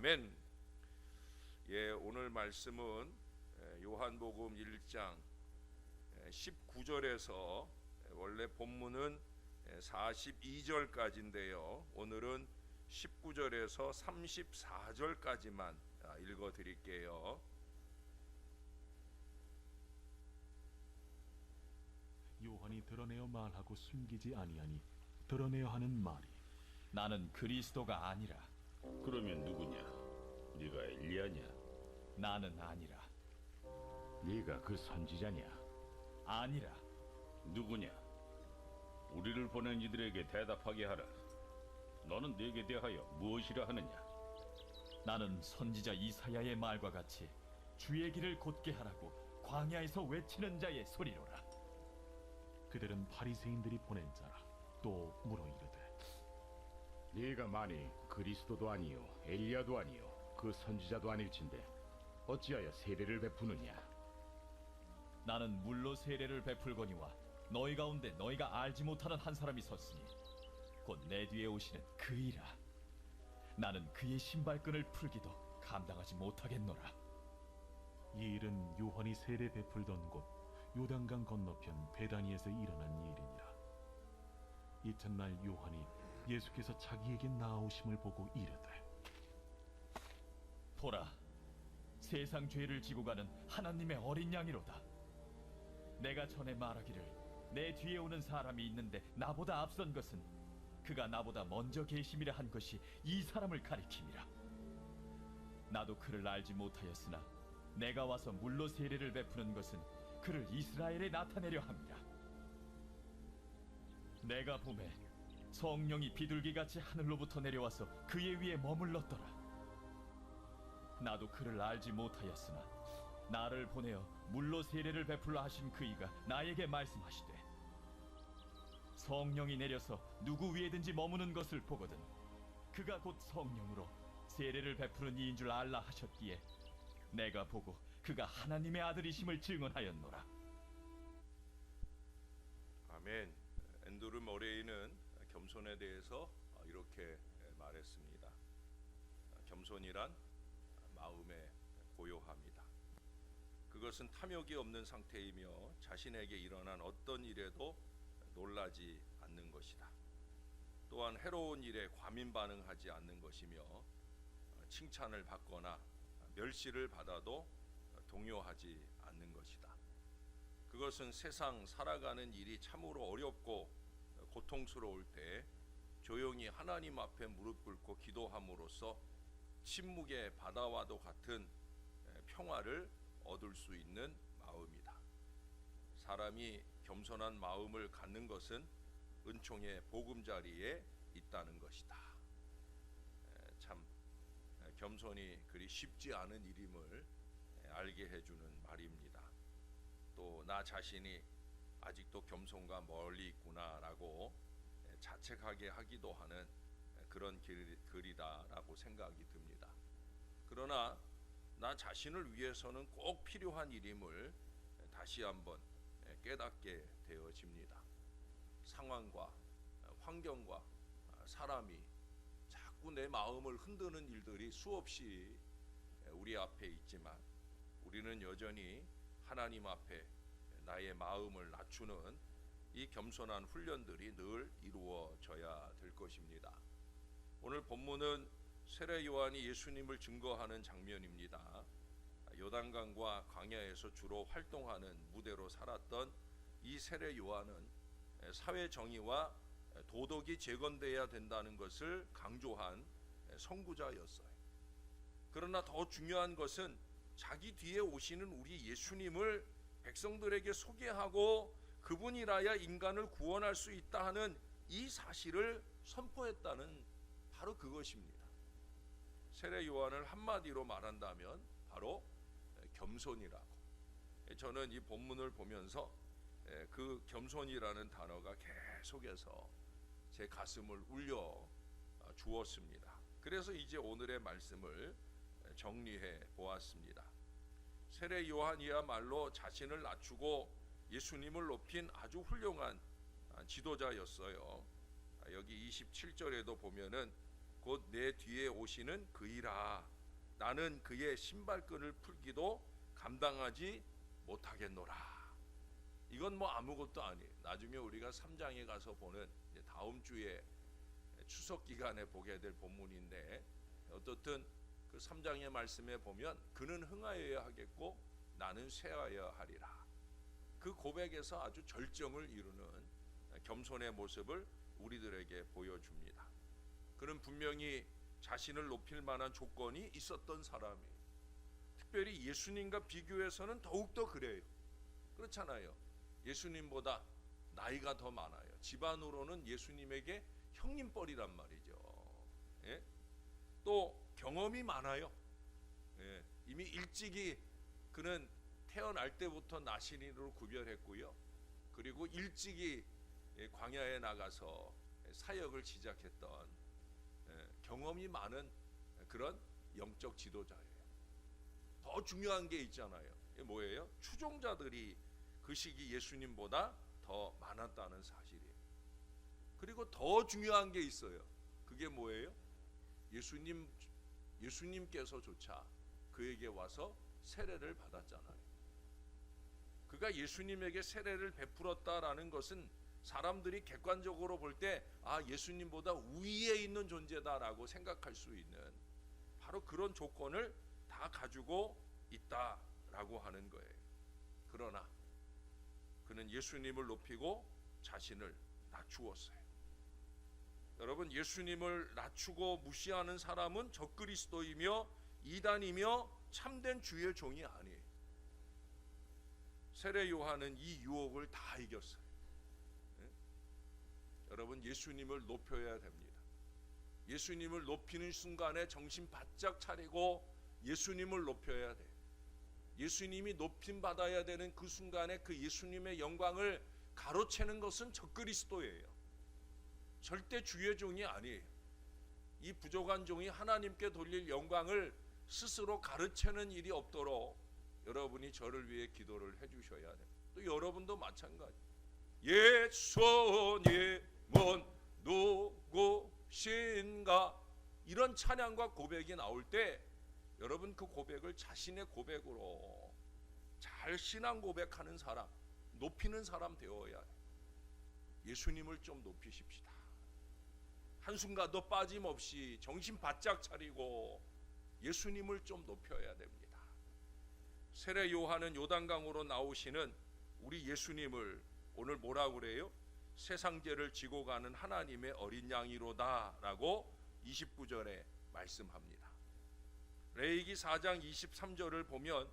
아멘. 예, 오늘 말씀은 요한복음 1장 19절에서 원래 본문은 42절까지인데요. 오늘은 19절에서 34절까지만 읽어 드릴게요. 요한이 드러내어 말하고 숨기지 아니하니 드러내어 하는 말이 나는 그리스도가 아니라. 그러면 누구냐? 네가 엘리야냐? 나는 아니라. 네가 그 선지자냐? 아니라. 누구냐? 우리를 보낸 이들에게 대답하게 하라. 너는 네게 대하여 무엇이라 하느냐? 나는 선지자 이사야의 말과 같이 주의 길을 곧게 하라고 광야에서 외치는 자의 소리로라. 그들은 바리새인들이 보낸 자라. 또 물어 이르되 네가 만일 그리스도도 아니요 엘리야도 아니요 그 선지자도 아닐진데 어찌하여 세례를 베푸느냐? 나는 물로 세례를 베풀거니와 너희 가운데 너희가 알지 못하는 한 사람이 섰으니 곧 내 뒤에 오시는 그이라. 나는 그의 신발끈을 풀기도 감당하지 못하겠노라. 이 일은 요한이 세례 베풀던 곳 요단강 건너편 베다니에서 일어난 일이니라. 이튿날 요한이 예수께서 자기에게 나아오심을 보고 이르되 보라, 세상 죄를 지고 가는 하나님의 어린 양이로다. 내가 전에 말하기를 내 뒤에 오는 사람이 있는데 나보다 앞선 것은 그가 나보다 먼저 계심이라 한 것이 이 사람을 가리킴이라. 나도 그를 알지 못하였으나 내가 와서 물로 세례를 베푸는 것은 그를 이스라엘에 나타내려 함이라. 내가 보매 성령이 비둘기같이 하늘로부터 내려와서 그의 위에 머물렀더라. 나도 그를 알지 못하였으나 나를 보내어 물로 세례를 베풀라 하신 그이가 나에게 말씀하시되 성령이 내려서 누구 위에든지 머무는 것을 보거든 그가 곧 성령으로 세례를 베푸는 이인 줄 알라 하셨기에 내가 보고 그가 하나님의 아들이심을 증언하였노라. 아멘. 앤드루 머레이는 겸손에 대해서 이렇게 말했습니다. 겸손이란 마음의 고요함이다. 그것은 탐욕이 없는 상태이며 자신에게 일어난 어떤 일에도 놀라지 않는 것이다. 또한 해로운 일에 과민 반응하지 않는 것이며 칭찬을 받거나 멸시를 받아도 동요하지 않는 것이다. 그것은 세상 살아가는 일이 참으로 어렵고 고통스러울 때 조용히 하나님 앞에 무릎 꿇고 기도함으로써 침묵의 바다와도 같은 평화를 얻을 수 있는 마음이다. 사람이 겸손한 마음을 갖는 것은 은총의 보금자리에 있다는 것이다. 참 겸손이 그리 쉽지 않은 일임을 알게 해주는 말입니다. 또 나 자신이 아직도 겸손과 멀리 있구나라고 자책하게 하기도 하는 그런 글이다라고 생각이 듭니다. 그러나 나 자신을 위해서는 꼭 필요한 일임을 다시 한번 깨닫게 되어집니다. 상황과 환경과 사람이 자꾸 내 마음을 흔드는 일들이 수없이 우리 앞에 있지만 우리는 여전히 하나님 앞에 나의 마음을 낮추는 이 겸손한 훈련들이 늘 이루어져야 될 것입니다. 오늘 본문은 세례 요한이 예수님을 증거하는 장면입니다. 요단강과 광야에서 주로 활동하는 무대로 살았던 이 세례 요한은 사회 정의와 도덕이 재건되어야 된다는 것을 강조한 선구자였어요. 그러나 더 중요한 것은 자기 뒤에 오시는 우리 예수님을 백성들에게 소개하고 그분이라야 인간을 구원할 수 있다 하는 이 사실을 선포했다는 바로 그것입니다. 세례 요한을 한마디로 말한다면 바로 겸손이라고. 저는 이 본문을 보면서 그 겸손이라는 단어가 계속해서 제 가슴을 울려 주었습니다. 그래서 이제 오늘의 말씀을 정리해 보았습니다. 세례 요한이야말로 자신을 낮추고 예수님을 높인 아주 훌륭한 지도자였어요. 여기 27절에도 보면은 곧 내 뒤에 오시는 그이라. 나는 그의 신발끈을 풀기도 감당하지 못하겠노라. 이건 뭐 아무것도 아니에요. 나중에 우리가 3장에 가서 보는 다음 주에 추석 기간에 보게 될 본문인데, 어떻든 그 3장의 말씀에 보면 그는 흥하여야 하겠고 나는 쇠하여야 하리라. 그 고백에서 아주 절정을 이루는 겸손의 모습을 우리들에게 보여줍니다. 그는 분명히 자신을 높일 만한 조건이 있었던 사람이에요. 특별히 예수님과 비교해서는 더욱더 그래요. 그렇잖아요. 예수님보다 나이가 더 많아요. 집안으로는 예수님에게 형님뻘이란 말이죠. 예? 또 경험이 많아요. 예. 이미 일찍이 그는 태어날 때부터 나신인으로 구별했고요. 그리고 일찍이 광야에 나가서 사역을 시작했던 경험이 많은 그런 영적 지도자예요. 더 중요한 게 있잖아요. 이게 뭐예요? 추종자들이 그 시기 예수님보다 더 많았다는 사실이에요. 그리고 더 중요한 게 있어요. 그게 뭐예요? 예수님께서조차 그에게 와서 세례를 받았잖아요. 그가 예수님에게 세례를 베풀었다라는 것은 사람들이 객관적으로 볼 때 예수님보다 우위에 있는 존재다라고 생각할 수 있는 바로 그런 조건을 다 가지고 있다라고 하는 거예요. 그러나 그는 예수님을 높이고 자신을 낮추었어요. 여러분, 예수님을 낮추고 무시하는 사람은 적그리스도이며 이단이며 참된 주의 종이 아니에요. 세례 요한은 이 유혹을 다 이겼어요. 여러분, 예수님을 높여야 됩니다. 예수님을 높이는 순간에 정신 바짝 차리고 예수님을 높여야 돼. 예수님이 높임 받아야 되는 그 순간에 그 예수님의 영광을 가로채는 것은 적그리스도예요. 절대 주의 종이 아니에요. 이 부족한 종이 하나님께 돌릴 영광을 스스로 가르치는 일이 없도록 여러분이 저를 위해 기도를 해주셔야 돼요. 또 여러분도 마찬가지. 예수님은 누구신가? 이런 찬양과 고백이 나올 때 여러분 그 고백을 자신의 고백으로 잘 신앙 고백하는 사람, 높이는 사람 되어야 해요. 예수님을 좀 높이십시다. 한순간도 빠짐없이 정신 바짝 차리고 예수님을 좀 높여야 됩니다. 세례 요한은 요단강으로 나오시는 우리 예수님을 오늘 뭐라고 그래요? 세상 죄를 지고 가는 하나님의 어린 양이로다 라고 29절에 말씀합니다. 레위기 4장 23절을 보면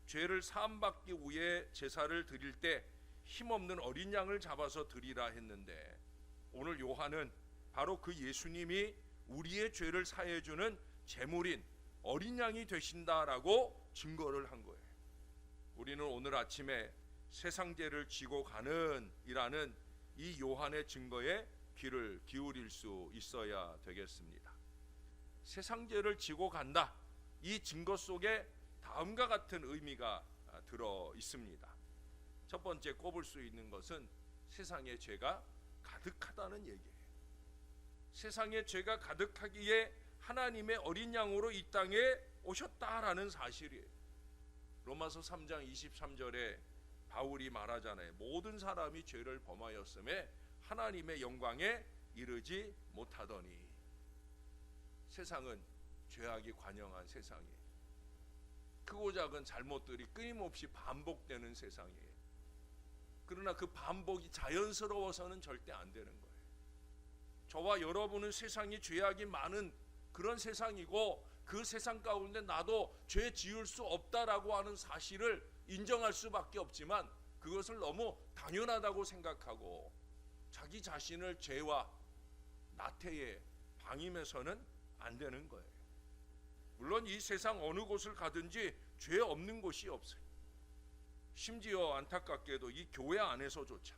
죄를 사함받기 위해 제사를 드릴 때 힘없는 어린 양을 잡아서 드리라 했는데, 오늘 요한은 바로 그 예수님이 우리의 죄를 사해주는 제물인 어린 양이 되신다라고 증거를 한 거예요. 우리는 오늘 아침에 세상 죄를 지고 가는 이라는 이 요한의 증거에 귀를 기울일 수 있어야 되겠습니다. 세상 죄를 지고 간다, 이 증거 속에 다음과 같은 의미가 들어 있습니다. 첫 번째 꼽을 수 있는 것은 세상에 죄가 가득하다는 얘기예요. 세상에 죄가 가득하기에 하나님의 어린 양으로 이 땅에 오셨다라는 사실이에요. 로마서 3장 23절에 바울이 말하잖아요. 모든 사람이 죄를 범하였음에 하나님의 영광에 이르지 못하더니. 세상은 죄악이 관영한 세상이에요. 크고 작은 잘못들이 끊임없이 반복되는 세상이에요. 그러나 그 반복이 자연스러워서는 절대 안 되는 거예요. 저와 여러분은 세상이 죄악이 많은 그런 세상이고, 그 세상 가운데 나도 죄 지을 수 없다라고 하는 사실을 인정할 수밖에 없지만, 그것을 너무 당연하다고 생각하고 자기 자신을 죄와 나태에 방임해서는 안 되는 거예요. 물론 이 세상 어느 곳을 가든지 죄 없는 곳이 없어요. 심지어 안타깝게도 이 교회 안에서조차,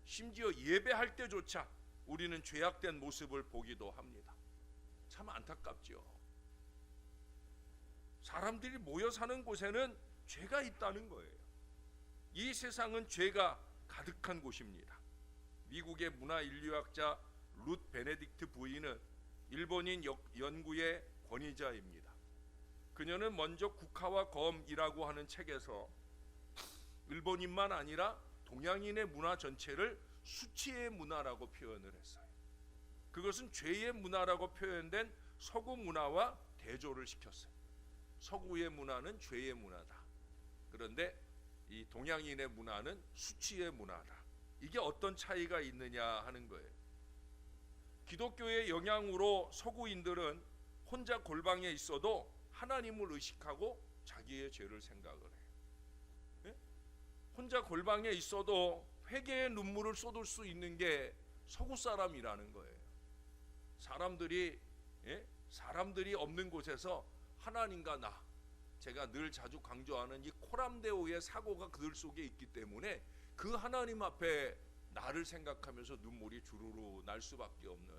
심지어 예배할 때조차 우리는 죄악된 모습을 보기도 합니다. 참 안타깝죠. 사람들이 모여 사는 곳에는 죄가 있다는 거예요. 이 세상은 죄가 가득한 곳입니다. 미국의 문화인류학자 룻 베네딕트 부인은 일본인 연구의 권위자입니다. 그녀는 먼저 국화와 검이라고 하는 책에서 일본인만 아니라 동양인의 문화 전체를 수치의 문화라고 표현을 했어요. 그것은 죄의 문화라고 표현된 서구 문화와 대조를 시켰어요. 서구의 문화는 죄의 문화다. 그런데 이 동양인의 문화는 수치의 문화다. 이게 어떤 차이가 있느냐 하는 거예요. 기독교의 영향으로 서구인들은 혼자 골방에 있어도 하나님을 의식하고 자기의 죄를 생각을 해요. 예? 혼자 골방에 있어도 회개의 눈물을 쏟을 수 있는 게 서구 사람이라는 거예요. 사람들이 없는 곳에서 하나님과 나, 제가 늘 자주 강조하는 이 코람데오의 사고가 그들 속에 있기 때문에 그 하나님 앞에 나를 생각하면서 눈물이 주르르 날 수밖에 없는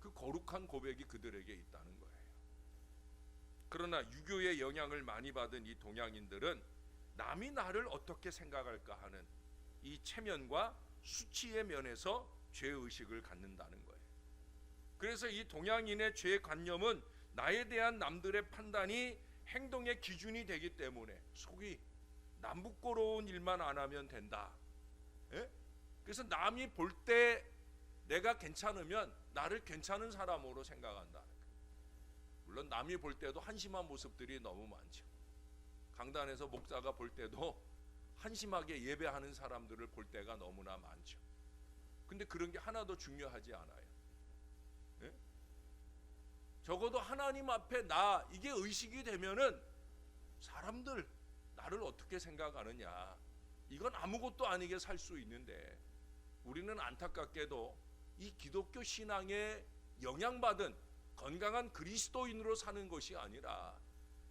그 거룩한 고백이 그들에게 있다는 거예요. 그러나 유교의 영향을 많이 받은 이 동양인들은 남이 나를 어떻게 생각할까 하는 이 체면과 수치의 면에서 죄의식을 갖는다는 거예요. 그래서 이 동양인의 죄관념은 나에 대한 남들의 판단이 행동의 기준이 되기 때문에 속이 남 부끄러운 일만 안 하면 된다. 예? 그래서 남이 볼 때 내가 괜찮으면 나를 괜찮은 사람으로 생각한다. 물론 남이 볼 때도 한심한 모습들이 너무 많죠. 강단에서 목사가 볼 때도 한심하게 예배하는 사람들을 볼 때가 너무나 많죠. 근데 그런 게 하나도 중요하지 않아요. 예? 적어도 하나님 앞에 나 이게 의식이 되면은 사람들 나를 어떻게 생각하느냐, 이건 아무것도 아니게 살 수 있는데 우리는 안타깝게도 이 기독교 신앙에 영향받은 건강한 그리스도인으로 사는 것이 아니라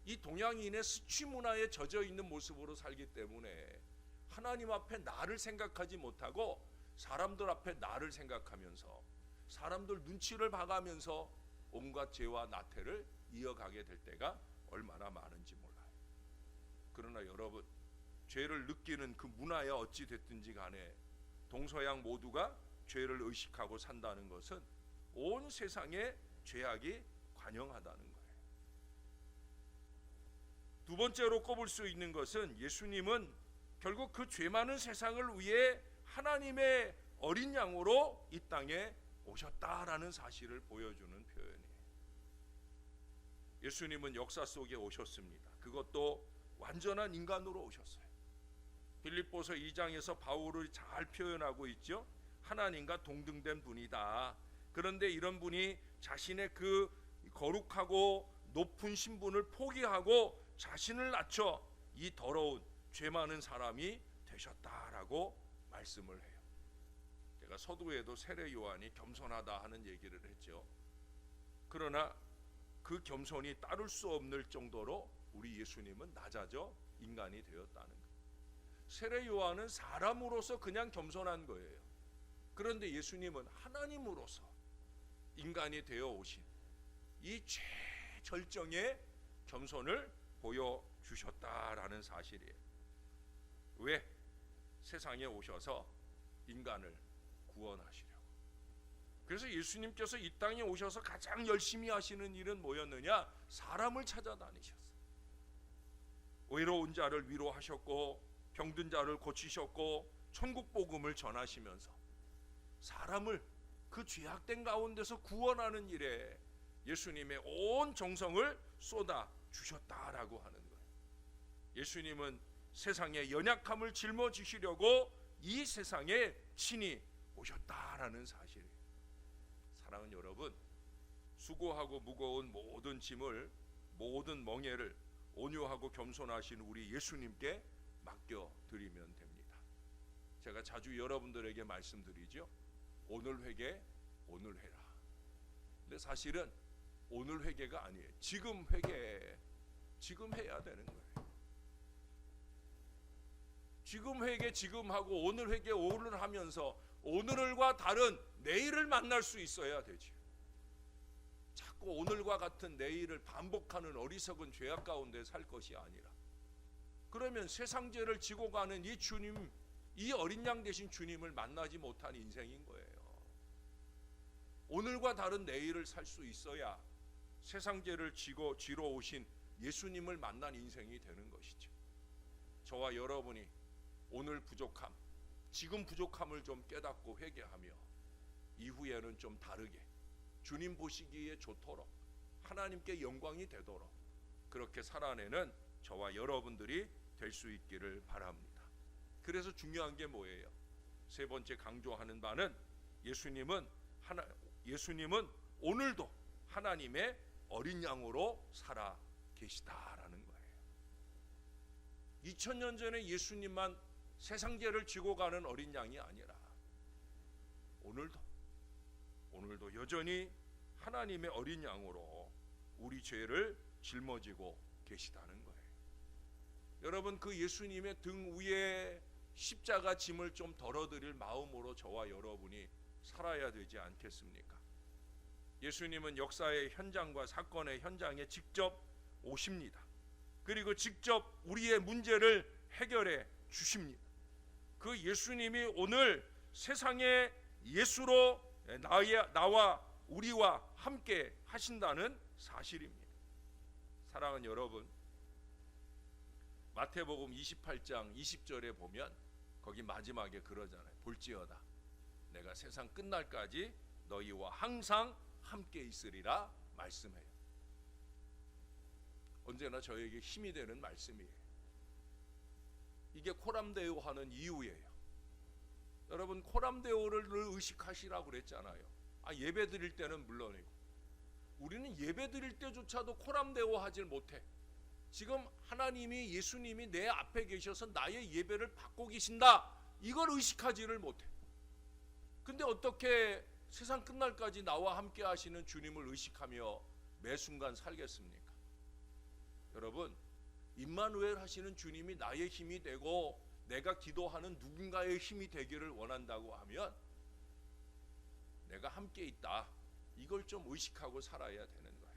이 동양인의 수치 문화에 젖어 있는 모습으로 살기 때문에 하나님 앞에 나를 생각하지 못하고 사람들 앞에 나를 생각하면서 사람들 눈치를 봐가면서 온갖 죄와 나태를 이어가게 될 때가 얼마나 많은지 몰라요. 그러나 여러분, 죄를 느끼는 그 문화에 어찌 됐든지 간에 동서양 모두가 죄를 의식하고 산다는 것은 온 세상에 죄악이 관영하다는 거예요. 두 번째로 꼽을 수 있는 것은 예수님은 결국 그 죄 많은 세상을 위해 하나님의 어린 양으로 이 땅에 오셨다라는 사실을 보여주는 표현이에요. 예수님은 역사 속에 오셨습니다. 그것도 완전한 인간으로 오셨어요. 빌립보서 2장에서 바울을 잘 표현하고 있죠. 하나님과 동등된 분이다. 그런데 이런 분이 자신의 그 거룩하고 높은 신분을 포기하고 자신을 낮춰 이 더러운 죄 많은 사람이 되셨다라고 말씀을 해요. 제가 서두에도 세례 요한이 겸손하다 하는 얘기를 했죠. 그러나 그 겸손이 따를 수 없는 정도로 우리 예수님은 낮아져 인간이 되었다는 거예요. 세례 요한은 사람으로서 그냥 겸손한 거예요. 그런데 예수님은 하나님으로서 인간이 되어 오신 이 최절정의 겸손을 보여주셨다라는 사실이에요. 왜? 세상에 오셔서 인간을 구원하시려고. 그래서 예수님께서 이 땅에 오셔서 가장 열심히 하시는 일은 뭐였느냐? 사람을 찾아다니셨어요. 외로운 자를 위로하셨고 병든 자를 고치셨고 천국 복음을 전하시면서 사람을 그 죄악된 가운데서 구원하는 일에 예수님의 온 정성을 쏟아 주셨다라고 하는 거예요. 예수님은 세상의 연약함을 짊어지시려고 이 세상에 친히 오셨다라는 사실이에요. 사랑하는 여러분, 수고하고 무거운 모든 짐을, 모든 멍에를 온유하고 겸손하신 우리 예수님께 맡겨드리면 됩니다. 제가 자주 여러분들에게 말씀드리죠. 오늘 회개, 오늘 해라. 근데 사실은 오늘 회개가 아니에요. 지금 회개, 지금 해야 되는 거예요. 지금 회개 지금 하고 오늘 회개 오늘 하면서 오늘과 다른 내일을 만날 수 있어야 되지. 자꾸 오늘과 같은 내일을 반복하는 어리석은 죄악 가운데 살 것이 아니라, 그러면 세상 죄를 지고 가는 이 주님, 이 어린 양 되신 주님을 만나지 못한 인생인 거예요. 오늘과 다른 내일을 살 수 있어야 세상 죄를 지러 오신 예수님을 만난 인생이 되는 것이죠. 저와 여러분이 오늘 부족함, 지금 부족함을 좀 깨닫고 회개하며 이후에는 좀 다르게 주님 보시기에 좋도록 하나님께 영광이 되도록 그렇게 살아내는 저와 여러분들이 될 수 있기를 바랍니다. 그래서 중요한 게 뭐예요? 세 번째 강조하는 바는 예수님은 오늘도 하나님의 어린 양으로 살아 계시다라는 거예요. 2000년 전에 예수님만 세상 죄를 지고 가는 어린 양이 아니라 오늘도 여전히 하나님의 어린 양으로 우리 죄를 짊어지고 계시다는 거예요. 여러분, 그 예수님의 등 위에 십자가 짐을 좀 덜어드릴 마음으로 저와 여러분이 살아야 되지 않겠습니까? 예수님은 역사의 현장과 사건의 현장에 직접 오십니다. 그리고 직접 우리의 문제를 해결해 주십니다. 그 예수님이 오늘 세상의 예수로 나와 우리와 함께 하신다는 사실입니다. 사랑하는 여러분, 마태복음 28장 20절에 보면 거기 마지막에 그러잖아요. 볼지어다 내가 세상 끝날까지 너희와 항상 함께 있으리라 말씀해요. 언제나 저에게 힘이 되는 말씀이에요. 이게 코람데오 하는 이유예요. 여러분, 코람데오를 의식하시라고 그랬잖아요. 예배 드릴 때는 물론이고 우리는 예배 드릴 때조차도 코람데오 하질 못해. 지금 하나님이 예수님이 내 앞에 계셔서 나의 예배를 받고 계신다, 이걸 의식하지를 못해. 근데 어떻게 세상 끝날까지 나와 함께 하시는 주님을 의식하며 매 순간 살겠습니까? 여러분, 임마누엘 하시는 주님이 나의 힘이 되고 내가 기도하는 누군가의 힘이 되기를 원한다고 하면 내가 함께 있다, 이걸 좀 의식하고 살아야 되는 거예요.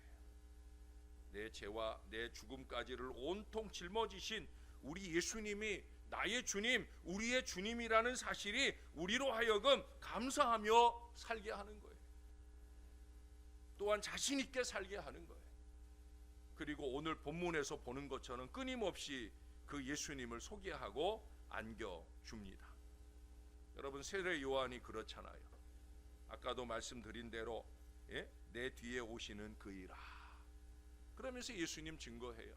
내 죄와 내 죽음까지를 온통 짊어지신 우리 예수님이 나의 주님, 우리의 주님이라는 사실이 우리로 하여금 감사하며 살게 하는 거예요. 또한 자신 있게 살게 하는 거예요. 그리고 오늘 본문에서 보는 것처럼 끊임없이 그 예수님을 소개하고 안겨줍니다. 여러분, 세례 요한이 그렇잖아요. 아까도 말씀드린 대로 내 뒤에 오시는 그이라 그러면서 예수님 증거해요.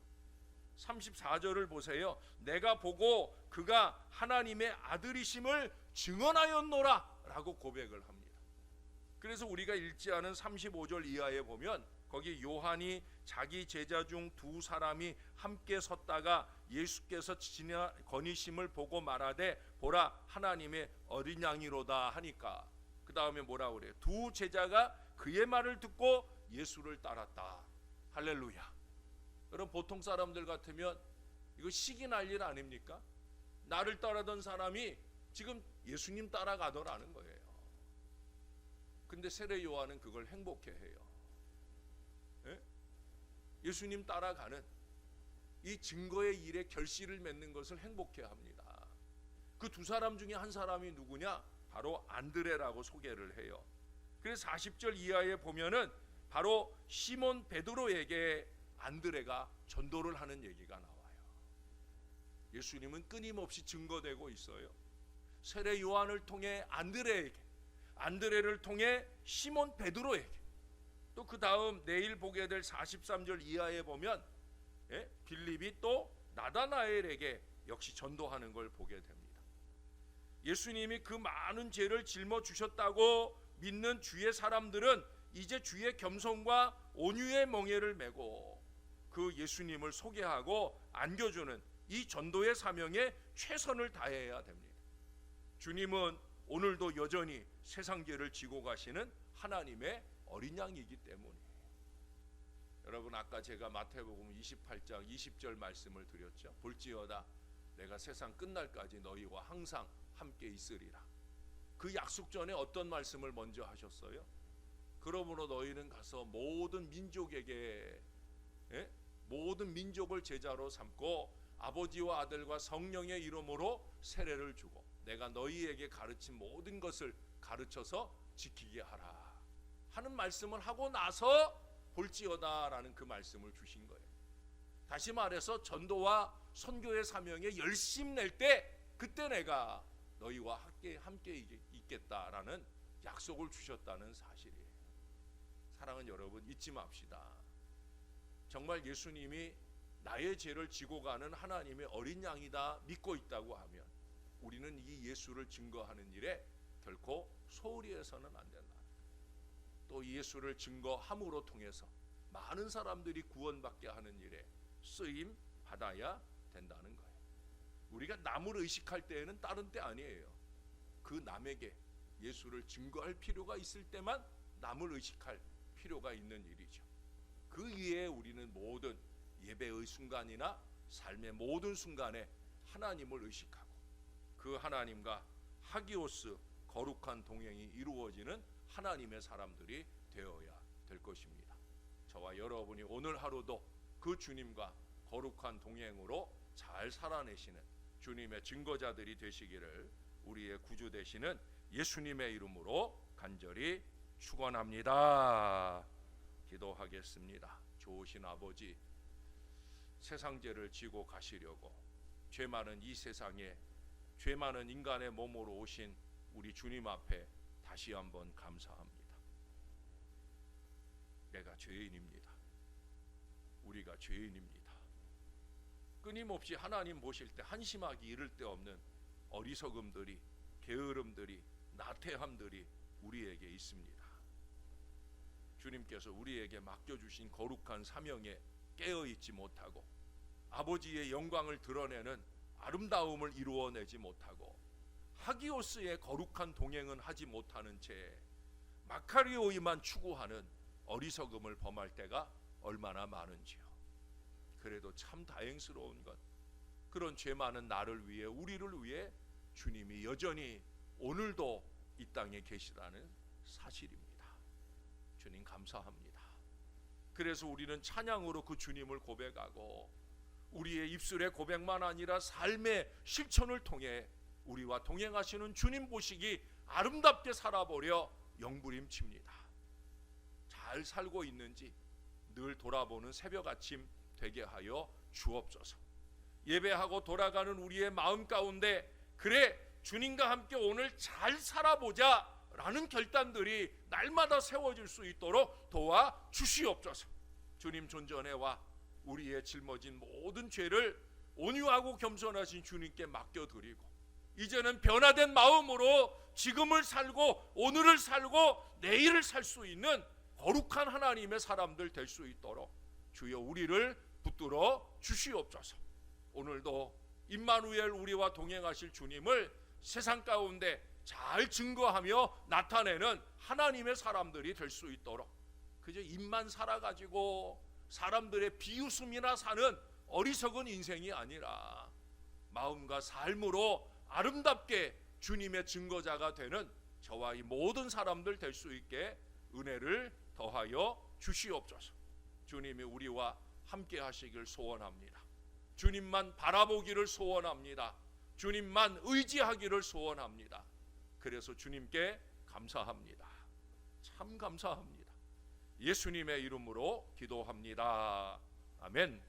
34절을 보세요. 내가 보고 그가 하나님의 아들이심을 증언하였노라 라고 고백을 합니다. 그래서 우리가 읽지 않은 35절 이하에 보면 거기 요한이 자기 제자 중 두 사람이 함께 섰다가 예수께서 지나 거니심을 보고 말하되 보라 하나님의 어린 양이로다 하니까 그 다음에 뭐라 그래요? 두 제자가 그의 말을 듣고 예수를 따랐다. 할렐루야. 여러분, 보통 사람들 같으면 이거 시기 날 일 아닙니까? 나를 따라던 사람이 지금 예수님 따라가더라는 거예요. 근데 세례 요한은 그걸 행복해해요. 예수님 따라가는 이 증거의 일에 결실을 맺는 것을 행복해합니다. 그 두 사람 중에 한 사람이 누구냐? 바로 안드레라고 소개를 해요. 그래서 40절 이하에 보면은 바로 시몬 베드로에게 안드레가 전도를 하는 얘기가 나와요. 예수님은 끊임없이 증거되고 있어요. 세례 요한을 통해 안드레에게, 안드레를 통해 시몬 베드로에게, 또 그 다음 내일 보게 될 43절 이하에 보면 빌립이 또 나다나엘에게 역시 전도하는 걸 보게 됩니다. 예수님이 그 많은 죄를 짊어주셨다고 믿는 주의 사람들은 이제 주의 겸손과 온유의 멍에를 메고 그 예수님을 소개하고 안겨주는 이 전도의 사명에 최선을 다해야 됩니다. 주님은 오늘도 여전히 세상 죄를 지고 가시는 하나님의 어린 양이기 때문이에요. 여러분, 아까 제가 마태복음 28장 20절 말씀을 드렸죠. 볼지어다 내가 세상 끝날까지 너희와 항상 함께 있으리라. 그 약속 전에 어떤 말씀을 먼저 하셨어요? 그러므로 너희는 가서 모든 민족에게 모든 민족을 제자로 삼고 아버지와 아들과 성령의 이름으로 세례를 주고 내가 너희에게 가르친 모든 것을 가르쳐서 지키게 하라 하는 말씀을 하고 나서 볼지어다라는 그 말씀을 주신 거예요. 다시 말해서 전도와 선교의 사명에 열심 낼 때 그때 내가 너희와 함께 있겠다라는 약속을 주셨다는 사실이에요. 사랑하는 여러분, 잊지 맙시다. 정말 예수님이 나의 죄를 지고 가는 하나님의 어린 양이다 믿고 있다고 하면 우리는 이 예수를 증거하는 일에 결코 소홀히 해서는 안 된다. 또 이 예수를 증거함으로 통해서 많은 사람들이 구원받게 하는 일에 쓰임 받아야 된다는 거예요. 우리가 남을 의식할 때에는 다른 때 아니에요. 그 남에게 예수를 증거할 필요가 있을 때만 남을 의식할 필요가 있는 일이죠. 그 이외에 우리는 모든 예배의 순간이나 삶의 모든 순간에 하나님을 의식하고 그 하나님과 하기오스 거룩한 동행이 이루어지는 하나님의 사람들이 되어야 될 것입니다. 저와 여러분이 오늘 하루도 그 주님과 거룩한 동행으로 잘 살아내시는 주님의 증거자들이 되시기를 우리의 구주 되시는 예수님의 이름으로 간절히 축원합니다. 기도하겠습니다. 좋으신 아버지, 세상 죄를 지고 가시려고 죄 많은 이 세상에 죄 많은 인간의 몸으로 오신 우리 주님 앞에 다시 한번 감사합니다. 내가 죄인입니다. 우리가 죄인입니다. 끊임없이 하나님 보실 때 한심하기 이를 데 없는 어리석음들이, 게으름들이, 나태함들이 우리에게 있습니다. 주님께서 우리에게 맡겨주신 거룩한 사명에 깨어있지 못하고 아버지의 영광을 드러내는 아름다움을 이루어내지 못하고 하기오스의 거룩한 동행은 하지 못하는 채 마카리오이만 추구하는 어리석음을 범할 때가 얼마나 많은지요. 그래도 참 다행스러운 것, 그런 죄 많은 나를 위해, 우리를 위해 주님이 여전히 오늘도 이 땅에 계시다는 사실입니다. 주님 감사합니다. 그래서 우리는 찬양으로 그 주님을 고백하고 우리의 입술의 고백만 아니라 삶의 실천을 통해 우리와 동행하시는 주님 보시기 아름답게 살아보려 영부림칩니다. 잘 살고 있는지 늘 돌아보는 새벽 아침 되게 하여 주옵소서. 예배하고 돌아가는 우리의 마음 가운데 그래 주님과 함께 오늘 잘 살아보자 라는 결단들이 날마다 세워질 수 있도록 도와주시옵소서. 주님 존전에 와 우리의 짊어진 모든 죄를 온유하고 겸손하신 주님께 맡겨드리고 이제는 변화된 마음으로 지금을 살고 오늘을 살고 내일을 살 수 있는 거룩한 하나님의 사람들 될 수 있도록 주여 우리를 붙들어 주시옵소서. 오늘도 임마누엘 우리와 동행하실 주님을 세상 가운데 잘 증거하며 나타내는 하나님의 사람들이 될 수 있도록 그저 입만 살아가지고 사람들의 비웃음이나 사는 어리석은 인생이 아니라 마음과 삶으로 아름답게 주님의 증거자가 되는 저와 이 모든 사람들 될 수 있게 은혜를 더하여 주시옵소서. 주님이 우리와 함께 하시길 소원합니다. 주님만 바라보기를 소원합니다. 주님만 의지하기를 소원합니다. 그래서 주님께 감사합니다. 참 감사합니다. 예수님의 이름으로 기도합니다. 아멘.